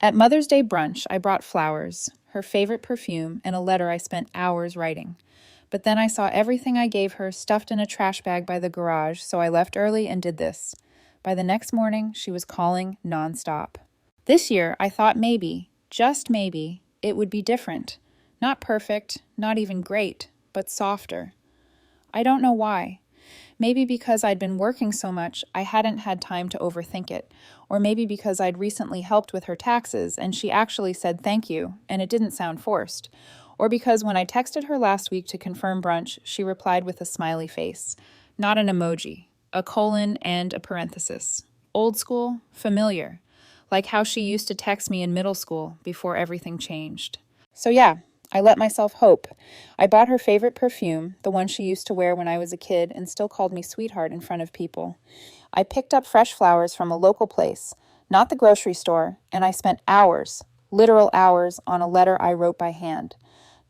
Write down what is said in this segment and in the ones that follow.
At Mother's Day brunch, I brought flowers, her favorite perfume, and a letter I spent hours writing. But then I saw everything I gave her stuffed in a trash bag by the garage, so I left early and did this. By the next morning, she was calling nonstop. This year, I thought maybe, just maybe, it would be different. Not perfect, not even great, but softer. I don't know why. Maybe because I'd been working so much, I hadn't had time to overthink it. Or maybe because I'd recently helped with her taxes and she actually said thank you, and it didn't sound forced. Or because when I texted her last week to confirm brunch, she replied with a smiley face. Not an emoji, a colon and a parenthesis. Old school, familiar. Like how she used to text me in middle school before everything changed. So yeah, I let myself hope. I bought her favorite perfume, the one she used to wear when I was a kid and still called me sweetheart in front of people. I picked up fresh flowers from a local place, not the grocery store, and I spent hours, literal hours, on a letter I wrote by hand.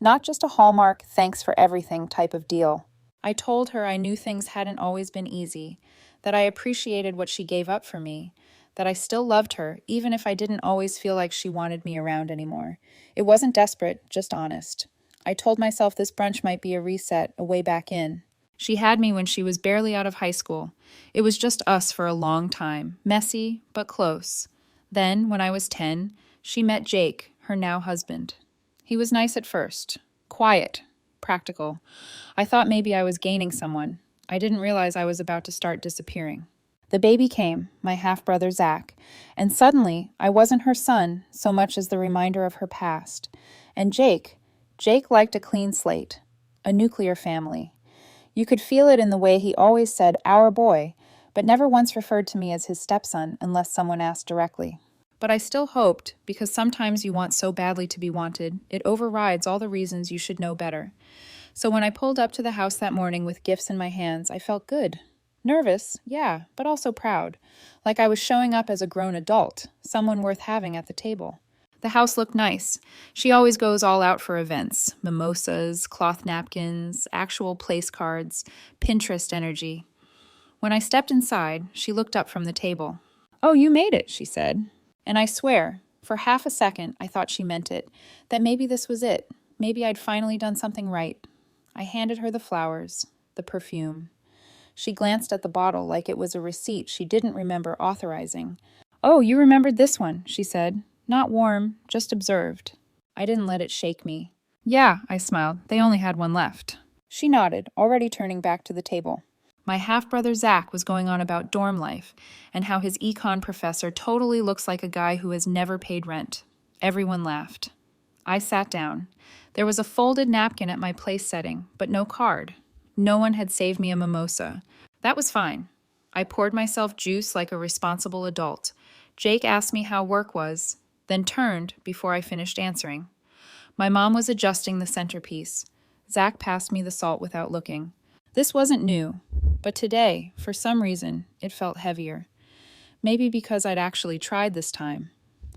Not just a Hallmark, thanks for everything type of deal. I told her I knew things hadn't always been easy, that I appreciated what she gave up for me, that I still loved her, even if I didn't always feel like she wanted me around anymore. It wasn't desperate, just honest. I told myself this brunch might be a reset, a way back in. She had me when she was barely out of high school. It was just us for a long time, messy, but close. Then, when I was 10, she met Jake, her now husband. He was nice at first, quiet, practical. I thought maybe I was gaining someone. I didn't realize I was about to start disappearing. The baby came, my half-brother Zach, and suddenly I wasn't her son so much as the reminder of her past. And Jake liked a clean slate, a nuclear family. You could feel it in the way he always said, "our boy," but never once referred to me as his stepson unless someone asked directly. But I still hoped, because sometimes you want so badly to be wanted, it overrides all the reasons you should know better. So when I pulled up to the house that morning with gifts in my hands, I felt good. Nervous, yeah, but also proud. Like I was showing up as a grown adult, someone worth having at the table. The house looked nice. She always goes all out for events. Mimosas, cloth napkins, actual place cards, Pinterest energy. When I stepped inside, she looked up from the table. "Oh, you made it," she said. And I swear, for half a second, I thought she meant it. That maybe this was it. Maybe I'd finally done something right. I handed her the flowers, the perfume. She glanced at the bottle like it was a receipt she didn't remember authorizing. "Oh, you remembered this one," she said. "Not warm, just observed." I didn't let it shake me. "Yeah," I smiled. "They only had one left." She nodded, already turning back to the table. My half-brother Zach was going on about dorm life and how his econ professor totally looks like a guy who has never paid rent. Everyone laughed. I sat down. There was a folded napkin at my place setting, but no card. No one had saved me a mimosa. That was fine. I poured myself juice like a responsible adult. Jake asked me how work was, then turned before I finished answering. My mom was adjusting the centerpiece. Zach passed me the salt without looking. This wasn't new, but today, for some reason, it felt heavier. Maybe because I'd actually tried this time.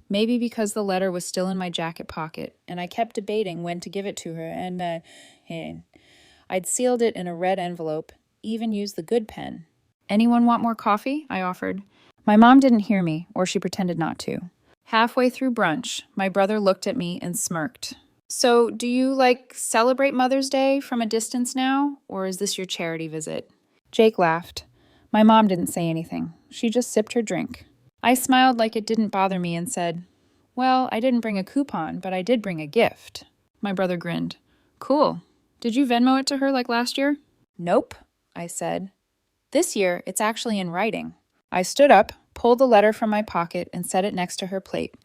Maybe because the letter was still in my jacket pocket, and I kept debating when to give it to her, and I'd sealed it in a red envelope, even used the good pen. "Anyone want more coffee?" I offered. My mom didn't hear me, or she pretended not to. Halfway through brunch, my brother looked at me and smirked. "So, do you, celebrate Mother's Day from a distance now, or is this your charity visit?" Jake laughed. My mom didn't say anything. She just sipped her drink. I smiled like it didn't bother me and said, "Well, I didn't bring a coupon, but I did bring a gift." My brother grinned. "Cool. Did you Venmo it to her like last year?" "Nope," I said. "This year, it's actually in writing." I stood up, pulled the letter from my pocket, and set it next to her plate.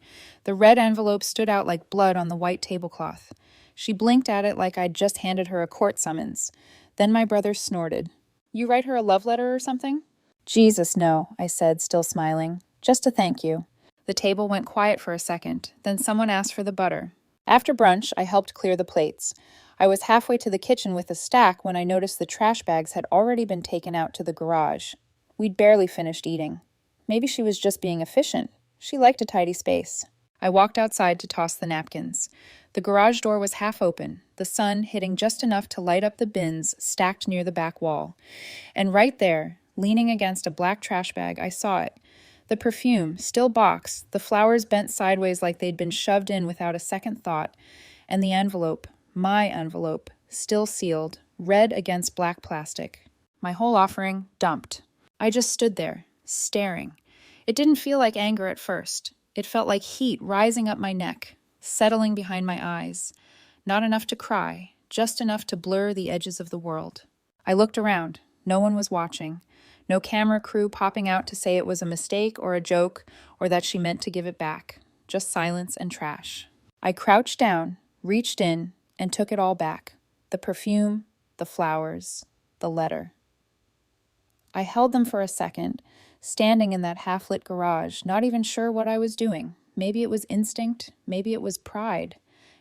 The red envelope stood out like blood on the white tablecloth. She blinked at it like I'd just handed her a court summons. Then my brother snorted. "You write her a love letter or something?" "Jesus, no," I said, still smiling. "Just a thank you." The table went quiet for a second. Then someone asked for the butter. After brunch, I helped clear the plates. I was halfway to the kitchen with a stack when I noticed the trash bags had already been taken out to the garage. We'd barely finished eating. Maybe she was just being efficient. She liked a tidy space. I walked outside to toss the napkins. The garage door was half open, the sun hitting just enough to light up the bins stacked near the back wall. And right there, leaning against a black trash bag, I saw it. The perfume, still boxed, the flowers bent sideways like they'd been shoved in without a second thought, and the envelope, my envelope, still sealed, red against black plastic. My whole offering dumped. I just stood there, staring. It didn't feel like anger at first. It felt like heat rising up my neck, settling behind my eyes. Not enough to cry, just enough to blur the edges of the world. I looked around. No one was watching. No camera crew popping out to say it was a mistake or a joke or that she meant to give it back. Just silence and trash. I crouched down, reached in, and took it all back. The perfume, the flowers, the letter. I held them for a second, standing in that half-lit garage, not even sure what I was doing. Maybe it was instinct, maybe it was pride.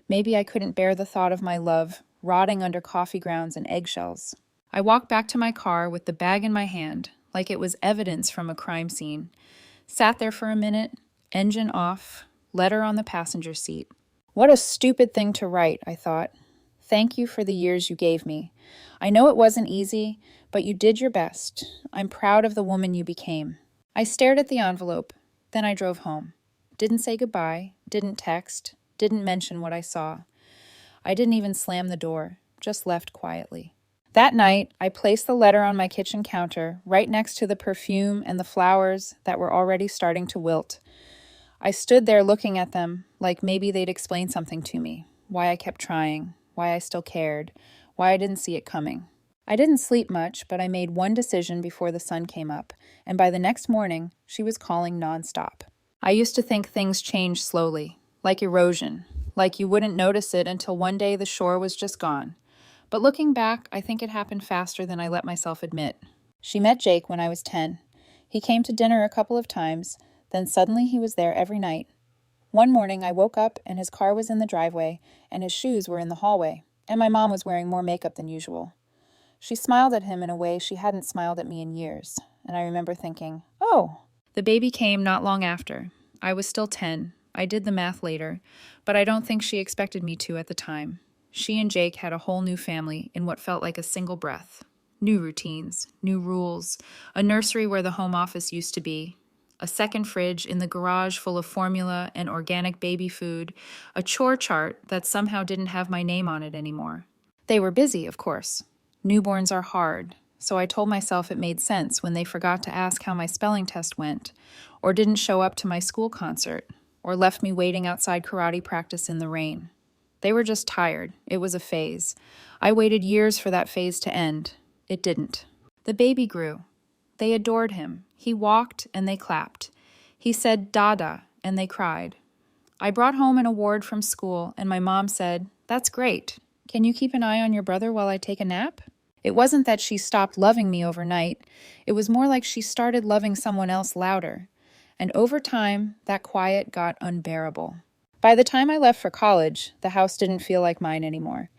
Maybe I couldn't bear the thought of my love rotting under coffee grounds and eggshells. I walked back to my car with the bag in my hand, like it was evidence from a crime scene. Sat there for a minute, engine off, letter on the passenger seat. What a stupid thing to write, I thought. Thank you for the years you gave me. I know it wasn't easy, but you did your best. I'm proud of the woman you became. I stared at the envelope, then I drove home. Didn't say goodbye, didn't text, didn't mention what I saw. I didn't even slam the door, just left quietly. That night, I placed the letter on my kitchen counter, right next to the perfume and the flowers that were already starting to wilt. I stood there looking at them, like maybe they'd explain something to me, why I kept trying, why I still cared, why I didn't see it coming. I didn't sleep much, but I made one decision before the sun came up, and by the next morning, she was calling nonstop. I used to think things changed slowly, like erosion, like you wouldn't notice it until one day the shore was just gone. But looking back, I think it happened faster than I let myself admit. She met Jake when I was 10. He came to dinner a couple of times, then suddenly he was there every night. One morning I woke up and his car was in the driveway and his shoes were in the hallway, and my mom was wearing more makeup than usual. She smiled at him in a way she hadn't smiled at me in years, and I remember thinking, oh. The baby came not long after. I was still 10. I did the math later, but I don't think she expected me to at the time. She and Jake had a whole new family in what felt like a single breath. New routines, new rules, a nursery where the home office used to be, a second fridge in the garage full of formula and organic baby food, a chore chart that somehow didn't have my name on it anymore. They were busy, of course. Newborns are hard, so I told myself it made sense when they forgot to ask how my spelling test went, or didn't show up to my school concert, or left me waiting outside karate practice in the rain. They were just tired. It was a phase. I waited years for that phase to end. It didn't. The baby grew. They adored him. He walked and they clapped. He said "Dada" and they cried. I brought home an award from school and my mom said, "That's great. Can you keep an eye on your brother while I take a nap?" It wasn't that she stopped loving me overnight. It was more like she started loving someone else louder. And over time, that quiet got unbearable. By the time I left for college, the house didn't feel like mine anymore.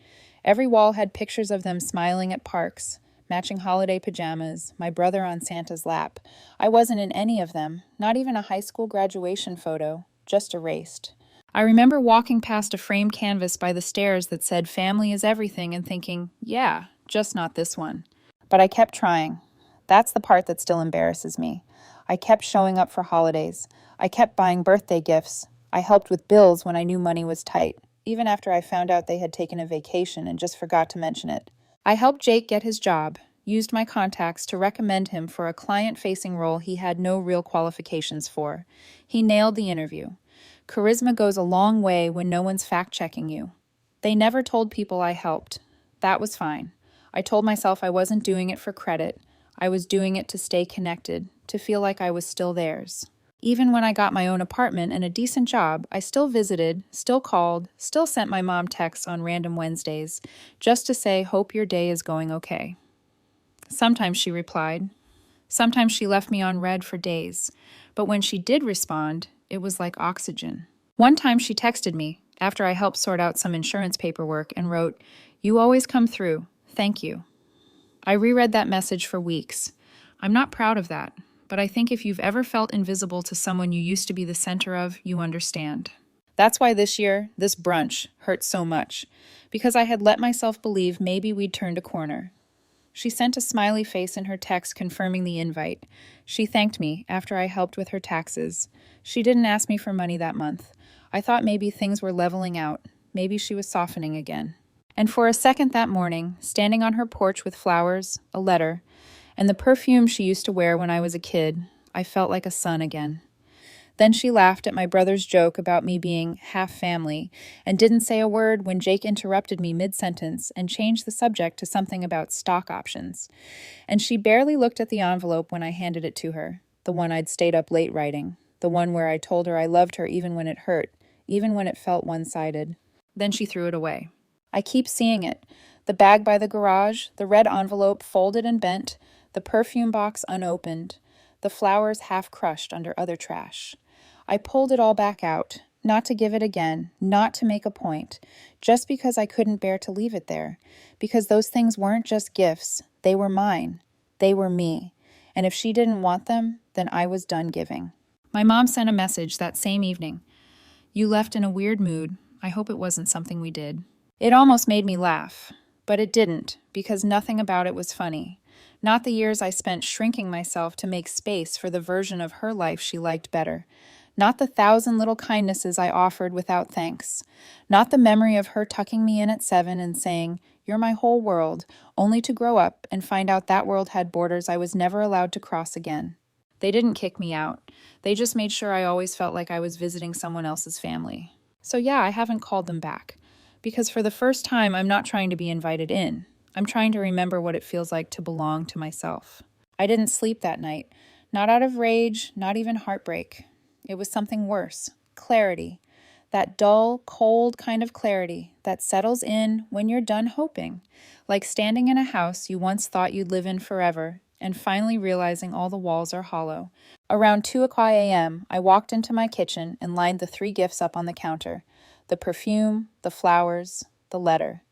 Every wall had pictures of them smiling at parks, matching holiday pajamas, my brother on Santa's lap. I wasn't in any of them, not even a high school graduation photo, just erased. I remember walking past a framed canvas by the stairs that said "Family is everything" and thinking, yeah, just not this one. But I kept trying. That's the part that still embarrasses me. I kept showing up for holidays. I kept buying birthday gifts. I helped with bills when I knew money was tight, even after I found out they had taken a vacation and just forgot to mention it. I helped Jake get his job, used my contacts to recommend him for a client-facing role he had no real qualifications for. He nailed the interview. Charisma goes a long way when no one's fact-checking you. They never told people I helped. That was fine. I told myself I wasn't doing it for credit. I was doing it to stay connected, to feel like I was still theirs. Even when I got my own apartment and a decent job, I still visited, still called, still sent my mom texts on random Wednesdays, just to say, "Hope your day is going okay." Sometimes she replied. Sometimes she left me on red for days. But when she did respond, it was like oxygen. One time she texted me, after I helped sort out some insurance paperwork, and wrote, "You always come through. Thank you." I reread that message for weeks. I'm not proud of that. But I think if you've ever felt invisible to someone you used to be the center of, you understand. That's why this year, this brunch, hurt so much, because I had let myself believe maybe we'd turned a corner. She sent a smiley face in her text confirming the invite. She thanked me after I helped with her taxes. She didn't ask me for money that month. I thought maybe things were leveling out. Maybe she was softening again. And for a second that morning, standing on her porch with flowers, a letter, and the perfume she used to wear when I was a kid, I felt like a son again. Then she laughed at my brother's joke about me being half family and didn't say a word when Jake interrupted me mid-sentence and changed the subject to something about stock options. And she barely looked at the envelope when I handed it to her, the one I'd stayed up late writing, the one where I told her I loved her even when it hurt, even when it felt one-sided. Then she threw it away. I keep seeing it. The bag by the garage, the red envelope folded and bent, the perfume box unopened, the flowers half crushed under other trash. I pulled it all back out, not to give it again, not to make a point, just because I couldn't bear to leave it there, because those things weren't just gifts, they were mine, they were me, and if she didn't want them, then I was done giving. My mom sent a message that same evening. You left in a weird mood. I hope it wasn't something we did. It almost made me laugh, but it didn't, because nothing about it was funny. Not the years I spent shrinking myself to make space for the version of her life she liked better. Not the 1,000 little kindnesses I offered without thanks. Not the memory of her tucking me in at 7 and saying, "You're my whole world," only to grow up and find out that world had borders I was never allowed to cross again. They didn't kick me out. They just made sure I always felt like I was visiting someone else's family. So yeah, I haven't called them back. Because for the first time, I'm not trying to be invited in. I'm trying to remember what it feels like to belong to myself. I didn't sleep that night. Not out of rage, not even heartbreak. It was something worse. Clarity. That dull, cold kind of clarity that settles in when you're done hoping. Like standing in a house you once thought you'd live in forever and finally realizing all the walls are hollow. Around 2:00 a.m., I walked into my kitchen and lined the 3 gifts up on the counter. The perfume, the flowers, the letter.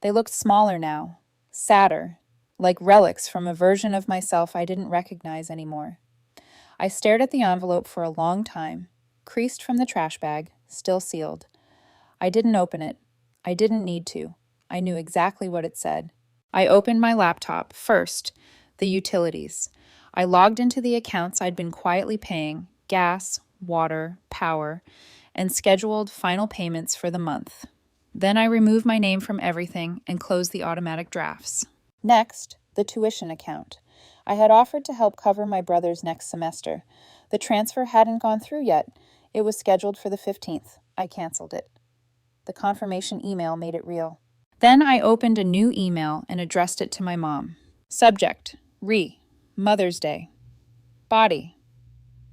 They looked smaller now, sadder, like relics from a version of myself I didn't recognize anymore. I stared at the envelope for a long time, creased from the trash bag, still sealed. I didn't open it. I didn't need to. I knew exactly what it said. I opened my laptop first, the utilities. I logged into the accounts I'd been quietly paying, gas, water, power, and scheduled final payments for the month. Then I removed my name from everything and closed the automatic drafts. Next, the tuition account. I had offered to help cover my brother's next semester. The transfer hadn't gone through yet. It was scheduled for the 15th. I canceled it. The confirmation email made it real. Then I opened a new email and addressed it to my mom. Subject, Mother's Day. Body.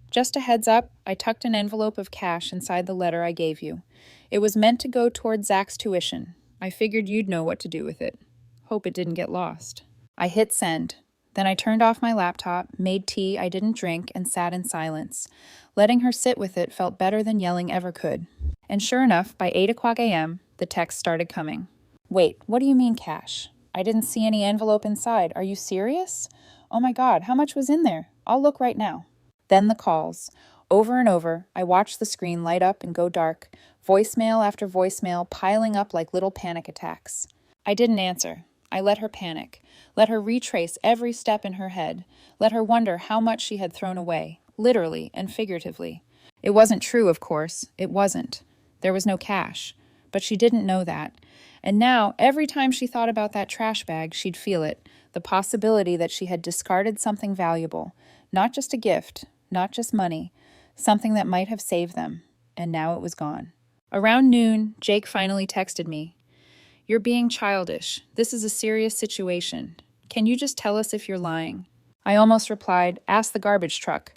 Just a heads up, I tucked an envelope of cash inside the letter I gave you. It was meant to go toward Zach's tuition. I figured you'd know what to do with it. Hope it didn't get lost. I hit send. Then I turned off my laptop, made tea I didn't drink, and sat in silence. Letting her sit with it felt better than yelling ever could. And sure enough, by 8:00 a.m., the text started coming. Wait, what do you mean cash? I didn't see any envelope inside. Are you serious? Oh my God, how much was in there? I'll look right now. Then the calls. Over and over, I watched the screen light up and go dark, voicemail after voicemail piling up like little panic attacks. I didn't answer. I let her panic, let her retrace every step in her head, let her wonder how much she had thrown away, literally and figuratively. It wasn't true, of course. It wasn't. There was no cash. But she didn't know that. And now, every time she thought about that trash bag, she'd feel it, the possibility that she had discarded something valuable, not just a gift, not just money, something that might have saved them, and now it was gone. Around noon, Jake finally texted me. You're being childish. This is a serious situation. Can you just tell us if you're lying? I almost replied, ask the garbage truck.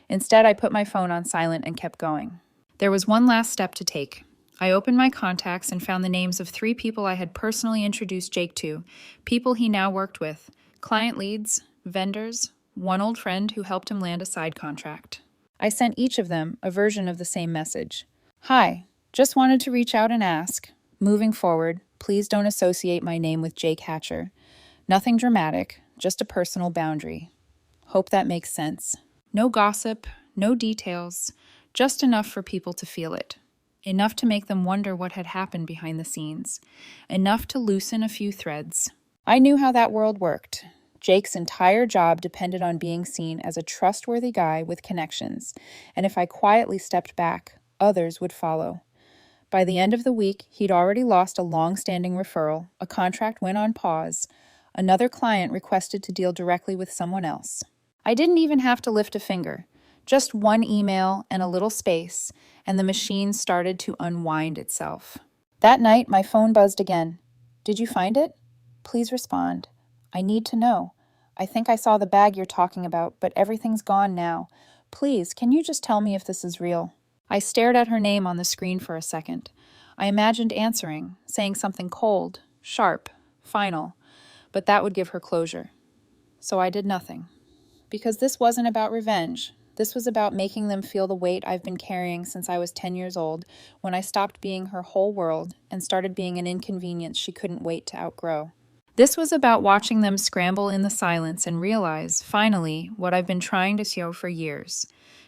Instead, I put my phone on silent and kept going. There was one last step to take. I opened my contacts and found the names of 3 people I had personally introduced Jake to, people he now worked with, client leads, vendors, one old friend who helped him land a side contract. I sent each of them a version of the same message. Hi, just wanted to reach out and ask. Moving forward, please don't associate my name with Jake Hatcher. Nothing dramatic, just a personal boundary. Hope that makes sense. No gossip, no details, just enough for people to feel it. Enough to make them wonder what had happened behind the scenes. Enough to loosen a few threads. I knew how that world worked. Jake's entire job depended on being seen as a trustworthy guy with connections, and if I quietly stepped back, others would follow. By the end of the week, he'd already lost a long-standing referral, a contract went on pause, another client requested to deal directly with someone else. I didn't even have to lift a finger. Just one email and a little space, and the machine started to unwind itself. That night, my phone buzzed again. Did you find it? Please respond. I need to know. I think I saw the bag you're talking about, but everything's gone now. Please, can you just tell me if this is real? I stared at her name on the screen for a second. I imagined answering, saying something cold, sharp, final, but that would give her closure. So I did nothing. Because this wasn't about revenge. This was about making them feel the weight I've been carrying since I was 10 years old, when I stopped being her whole world and started being an inconvenience she couldn't wait to outgrow. This was about watching them scramble in the silence and realize, finally, what I've been trying to show for years.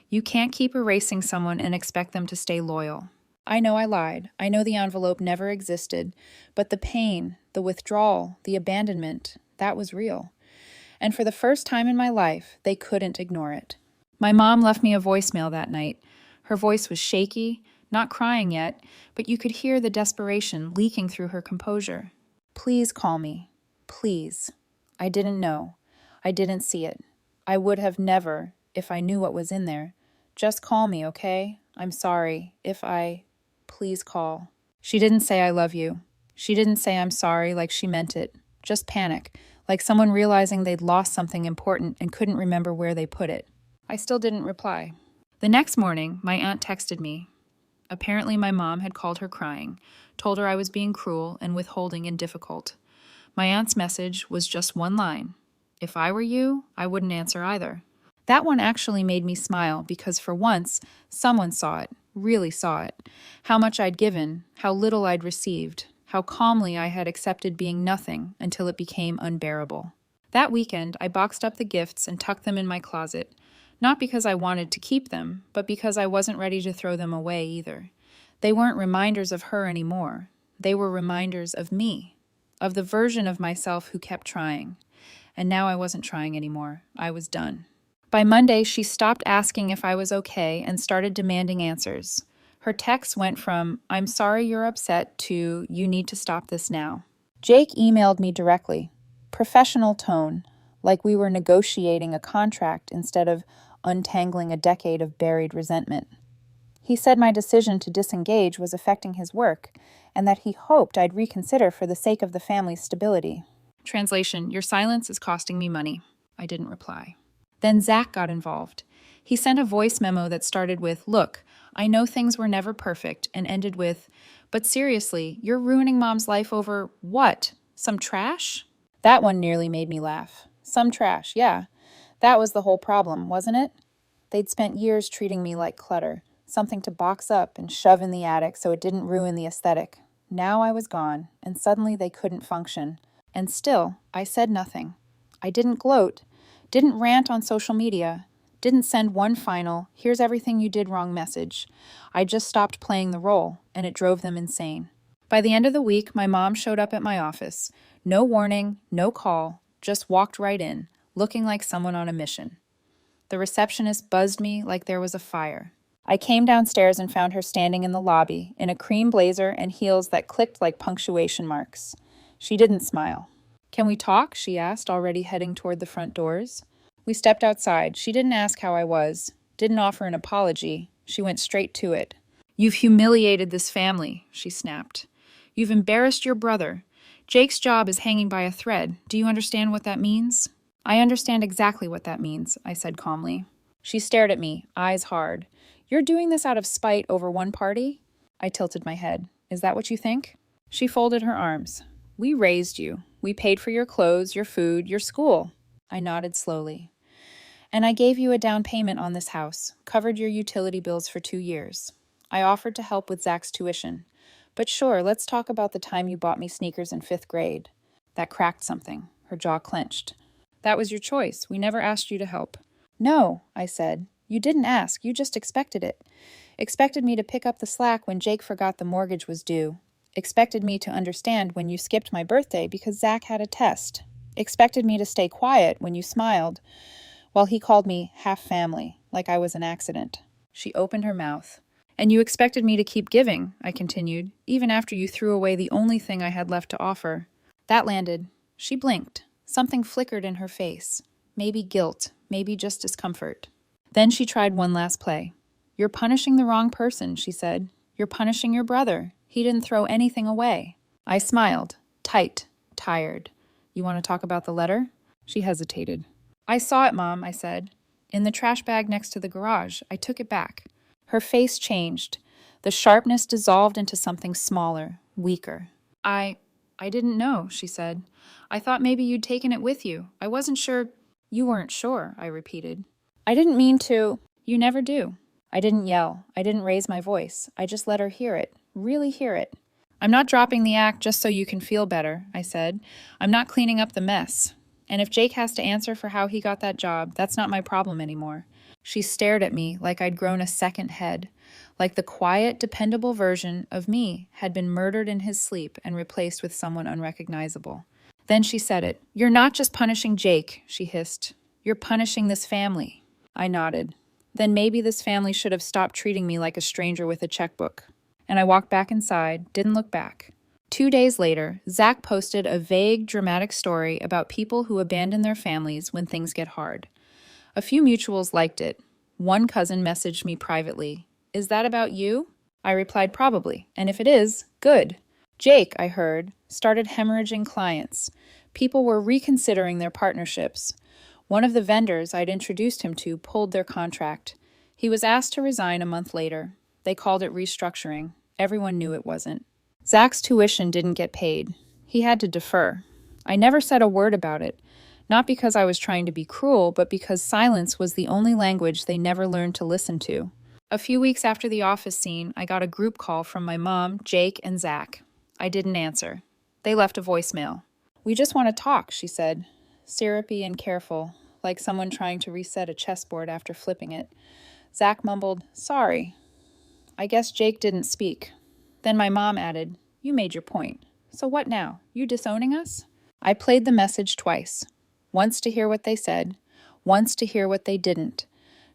You can't keep erasing someone and expect them to stay loyal. I know I lied. I know the envelope never existed, but the pain, the withdrawal, the abandonment, that was real. And for the first time in my life, they couldn't ignore it. My mom left me a voicemail that night. Her voice was shaky, not crying yet, but you could hear the desperation leaking through her composure. Please call me. Please. I didn't know. I didn't see it. I would have never, if I knew what was in there. Just call me, okay? I'm sorry. Please call. She didn't say I love you. She didn't say I'm sorry like she meant it. Just panic, like someone realizing they'd lost something important and couldn't remember where they put it. I still didn't reply. The next morning, my aunt texted me. Apparently my mom had called her crying, told her I was being cruel and withholding and difficult. My aunt's message was just one line. If I were you, I wouldn't answer either. That one actually made me smile because for once, someone saw it, really saw it. How much I'd given, how little I'd received, how calmly I had accepted being nothing until it became unbearable. That weekend, I boxed up the gifts and tucked them in my closet, not because I wanted to keep them, but because I wasn't ready to throw them away either. They weren't reminders of her anymore. They were reminders of me, of the version of myself who kept trying. And now I wasn't trying anymore. I was done. By Monday, she stopped asking if I was okay and started demanding answers. Her texts went from, I'm sorry you're upset, to, you need to stop this now. Jake emailed me directly. Professional tone, like we were negotiating a contract instead of untangling a decade of buried resentment. He said my decision to disengage was affecting his work, and that he hoped I'd reconsider for the sake of the family's stability. Translation, your silence is costing me money. I didn't reply. Then Zach got involved. He sent a voice memo that started with, look, I know things were never perfect, and ended with, but seriously, you're ruining Mom's life over what? Some trash? That one nearly made me laugh. Some trash, yeah. That was the whole problem, wasn't it? They'd spent years treating me like clutter, something to box up and shove in the attic so it didn't ruin the aesthetic. Now I was gone, and suddenly they couldn't function. And still, I said nothing. I didn't gloat, didn't rant on social media, didn't send one final, here's everything you did wrong message. I just stopped playing the role, and it drove them insane. By the end of the week, my mom showed up at my office. No warning, no call, just walked right in, looking like someone on a mission. The receptionist buzzed me like there was a fire. I came downstairs and found her standing in the lobby, in a cream blazer and heels that clicked like punctuation marks. She didn't smile. Can we talk? She asked, already heading toward the front doors. We stepped outside. She didn't ask how I was, didn't offer an apology. She went straight to it. You've humiliated this family, she snapped. You've embarrassed your brother. Jake's job is hanging by a thread. Do you understand what that means? I understand exactly what that means, I said calmly. She stared at me, eyes hard. You're doing this out of spite over one party? I tilted my head. Is that what you think? She folded her arms. We raised you. We paid for your clothes, your food, your school. I nodded slowly. And I gave you a down payment on this house, covered your utility bills for 2 years. I offered to help with Zach's tuition. But sure, let's talk about the time you bought me sneakers in 5th grade. That cracked something. Her jaw clenched. That was your choice. We never asked you to help. No, I said. You didn't ask. You just expected it. Expected me to pick up the slack when Jake forgot the mortgage was due. Expected me to understand when you skipped my birthday because Zach had a test. Expected me to stay quiet when you smiled while he called me half family, like I was an accident. She opened her mouth. And you expected me to keep giving, I continued, even after you threw away the only thing I had left to offer. That landed. She blinked. Something flickered in her face. Maybe guilt, maybe just discomfort. Then she tried one last play. You're punishing the wrong person, she said. You're punishing your brother. He didn't throw anything away. I smiled, tight, tired. You want to talk about the letter? She hesitated. I saw it, Mom, I said. In the trash bag next to the garage. I took it back. Her face changed. The sharpness dissolved into something smaller, weaker. I didn't know, she said. I thought maybe you'd taken it with you. I wasn't sure. You weren't sure, I repeated. I didn't mean to. You never do. I didn't yell. I didn't raise my voice. I just let her hear it, really hear it. I'm not dropping the act just so you can feel better, I said. I'm not cleaning up the mess. And if Jake has to answer for how he got that job, that's not my problem anymore. She stared at me like I'd grown a second head, like the quiet, dependable version of me had been murdered in his sleep and replaced with someone unrecognizable. Then she said it. You're not just punishing Jake, she hissed. You're punishing this family. I nodded. Then maybe this family should have stopped treating me like a stranger with a checkbook. And I walked back inside, didn't look back. 2 days later, Zach posted a vague, dramatic story about people who abandon their families when things get hard. A few mutuals liked it. One cousin messaged me privately. Is that about you? I replied probably, and if it is, good. Jake, I heard, started hemorrhaging clients. People were reconsidering their partnerships. One of the vendors I'd introduced him to pulled their contract. He was asked to resign a month later. They called it restructuring. Everyone knew it wasn't. Zach's tuition didn't get paid. He had to defer. I never said a word about it. Not because I was trying to be cruel, but because silence was the only language they never learned to listen to. A few weeks after the office scene, I got a group call from my mom, Jake, and Zach. I didn't answer. They left a voicemail. We just want to talk, she said, syrupy and careful, like someone trying to reset a chessboard after flipping it. Zach mumbled, sorry. I guess Jake didn't speak. Then my mom added, you made your point. So what now? You disowning us? I played the message twice. Once to hear what they said, once to hear what they didn't.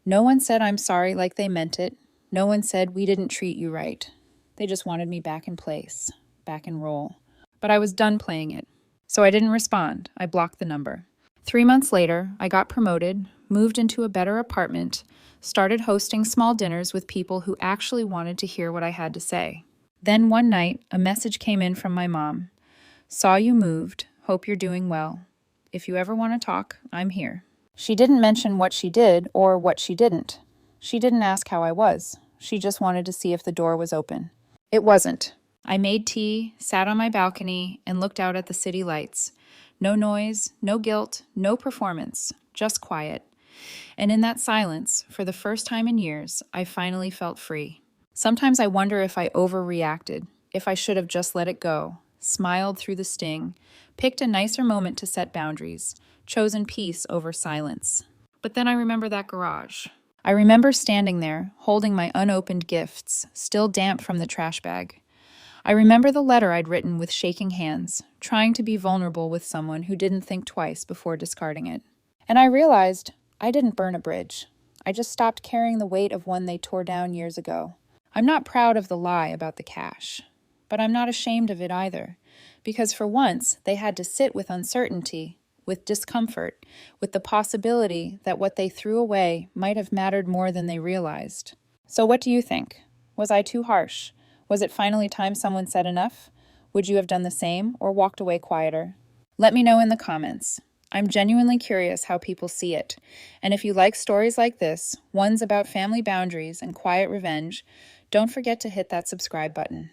No one said I'm sorry like they meant it. No one said we didn't treat you right. They just wanted me back in place, back in role. But I was done playing it. So I didn't respond. I blocked the number. 3 months later, I got promoted, moved into a better apartment, started hosting small dinners with people who actually wanted to hear what I had to say. Then one night, a message came in from my mom. Saw you moved. Hope you're doing well. If you ever want to talk, I'm here. She didn't mention what she did or what she didn't. She didn't ask how I was. She just wanted to see if the door was open. It wasn't. I made tea, sat on my balcony, and looked out at the city lights. No noise, no guilt, no performance, just quiet. And in that silence, for the first time in years, I finally felt free. Sometimes I wonder if I overreacted, if I should have just let it go, smiled through the sting, picked a nicer moment to set boundaries, chosen peace over silence. But then I remember that garage. I remember standing there, holding my unopened gifts, still damp from the trash bag. I remember the letter I'd written with shaking hands, trying to be vulnerable with someone who didn't think twice before discarding it. And I realized I didn't burn a bridge. I just stopped carrying the weight of one they tore down years ago. I'm not proud of the lie about the cash, but I'm not ashamed of it either, because for once they had to sit with uncertainty, with discomfort, with the possibility that what they threw away might have mattered more than they realized. So what do you think? Was I too harsh? Was it finally time someone said enough? Would you have done the same or walked away quieter? Let me know in the comments. I'm genuinely curious how people see it. And if you like stories like this, ones about family boundaries and quiet revenge, don't forget to hit that subscribe button.